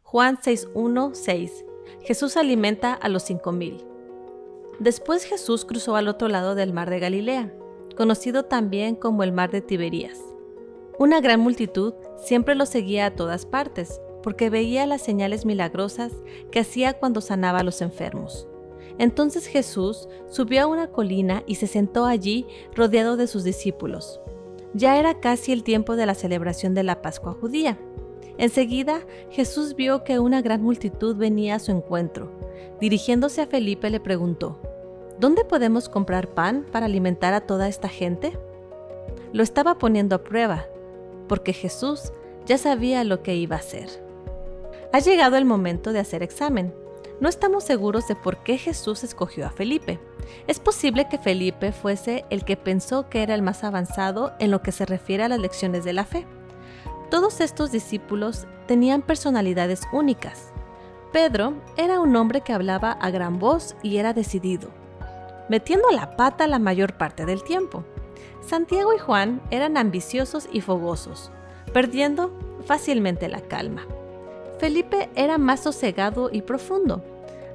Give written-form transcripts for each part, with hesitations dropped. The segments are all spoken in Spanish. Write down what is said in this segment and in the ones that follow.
Juan 6:1-6. Jesús alimenta a los 5,000. Después Jesús cruzó al otro lado del mar de Galilea, conocido también como el mar de Tiberías. Una gran multitud siempre lo seguía a todas partes, porque veía las señales milagrosas que hacía cuando sanaba a los enfermos. Entonces Jesús subió a una colina y se sentó allí rodeado de sus discípulos. Ya era casi el tiempo de la celebración de la Pascua judía. Enseguida Jesús vio que una gran multitud venía a su encuentro. Dirigiéndose a Felipe le preguntó: ¿Dónde podemos comprar pan para alimentar a toda esta gente? Lo estaba poniendo a prueba, porque Jesús ya sabía lo que iba a hacer. Ha llegado el momento de hacer examen. No estamos seguros de por qué Jesús escogió a Felipe. Es posible que Felipe fuese el que pensó que era el más avanzado en lo que se refiere a las lecciones de la fe. Todos estos discípulos tenían personalidades únicas. Pedro era un hombre que hablaba a gran voz y era decidido, metiendo la pata la mayor parte del tiempo. Santiago y Juan eran ambiciosos y fogosos, perdiendo fácilmente la calma. Felipe era más sosegado y profundo,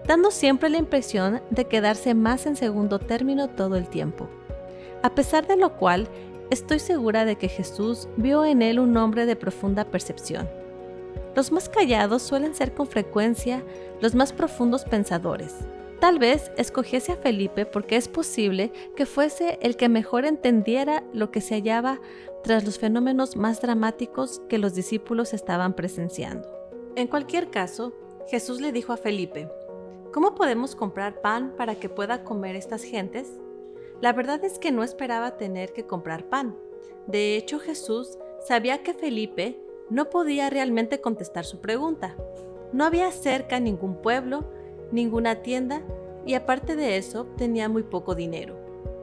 dando siempre la impresión de quedarse más en segundo término todo el tiempo. A pesar de lo cual, estoy segura de que Jesús vio en él un hombre de profunda percepción. Los más callados suelen ser con frecuencia los más profundos pensadores. Tal vez escogiese a Felipe porque es posible que fuese el que mejor entendiera lo que se hallaba tras los fenómenos más dramáticos que los discípulos estaban presenciando. En cualquier caso, Jesús le dijo a Felipe: ¿Cómo podemos comprar pan para que pueda comer estas gentes? La verdad es que no esperaba tener que comprar pan. De hecho, Jesús sabía que Felipe no podía realmente contestar su pregunta. No había cerca ningún pueblo, ninguna tienda, y aparte de eso, tenía muy poco dinero.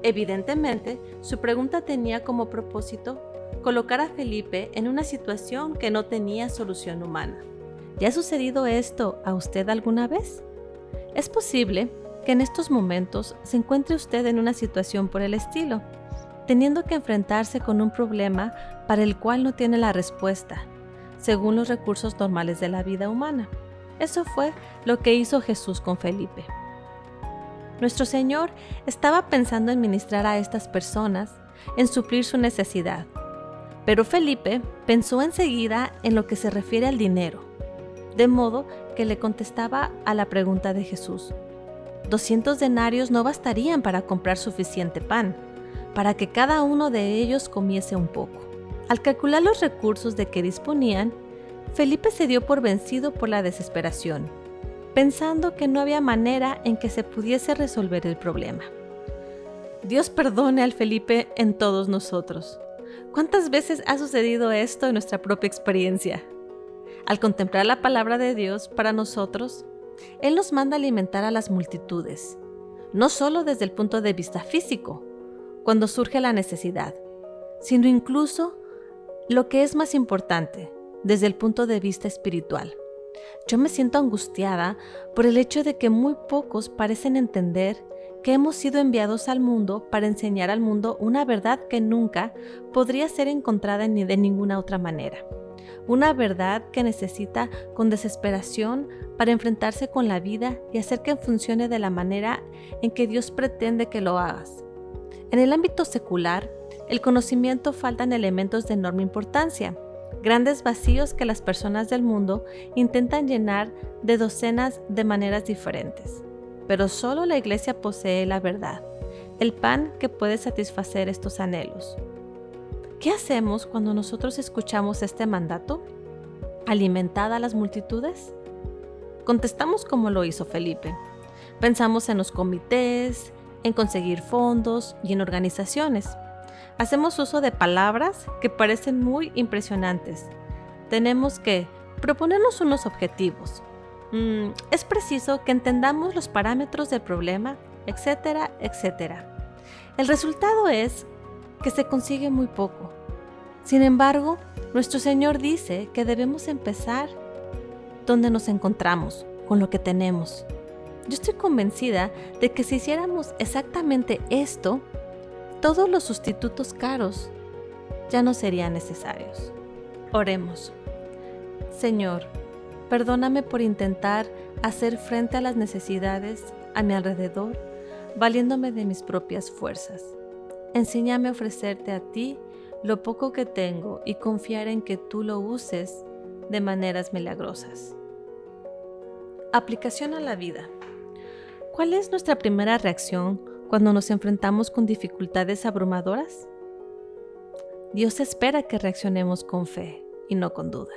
Evidentemente, su pregunta tenía como propósito colocar a Felipe en una situación que no tenía solución humana. ¿Ya ha sucedido esto a usted alguna vez? Es posible que en estos momentos se encuentre usted en una situación por el estilo, teniendo que enfrentarse con un problema para el cual no tiene la respuesta, según los recursos normales de la vida humana. Eso fue lo que hizo Jesús con Felipe. Nuestro Señor estaba pensando en ministrar a estas personas, en suplir su necesidad. Pero Felipe pensó enseguida en lo que se refiere al dinero, de modo que le contestaba a la pregunta de Jesús: 200 denarios no bastarían para comprar suficiente pan, para que cada uno de ellos comiese un poco. Al calcular los recursos de que disponían, Felipe se dio por vencido por la desesperación, pensando que no había manera en que se pudiese resolver el problema. Dios perdone al Felipe en todos nosotros. ¿Cuántas veces ha sucedido esto en nuestra propia experiencia? Al contemplar la palabra de Dios para nosotros, Él nos manda alimentar a las multitudes, no solo desde el punto de vista físico, cuando surge la necesidad, sino incluso, lo que es más importante, desde el punto de vista espiritual. Yo me siento angustiada por el hecho de que muy pocos parecen entender que hemos sido enviados al mundo para enseñar al mundo una verdad que nunca podría ser encontrada ni de ninguna otra manera. Una verdad que necesita con desesperación para enfrentarse con la vida y hacer que funcione de la manera en que Dios pretende que lo hagas. En el ámbito secular, el conocimiento faltan elementos de enorme importancia, grandes vacíos que las personas del mundo intentan llenar de docenas de maneras diferentes. Pero solo la Iglesia posee la verdad, el pan que puede satisfacer estos anhelos. ¿Qué hacemos cuando nosotros escuchamos este mandato? ¿Alimentada a las multitudes? Contestamos como lo hizo Felipe. Pensamos en los comités, en conseguir fondos y en organizaciones. Hacemos uso de palabras que parecen muy impresionantes. Tenemos que proponernos unos objetivos. Es preciso que entendamos los parámetros del problema, etcétera, etcétera. El resultado es que se consigue muy poco. Sin embargo, nuestro Señor dice que debemos empezar donde nos encontramos, con lo que tenemos. Yo estoy convencida de que si hiciéramos exactamente esto, todos los sustitutos caros ya no serían necesarios. Oremos. Señor, Perdóname por intentar hacer frente a las necesidades a mi alrededor, valiéndome de mis propias fuerzas. Enséñame a ofrecerte a ti lo poco que tengo y confiar en que tú lo uses de maneras milagrosas. Aplicación a la vida. ¿Cuál es nuestra primera reacción cuando nos enfrentamos con dificultades abrumadoras? Dios espera que reaccionemos con fe y no con duda.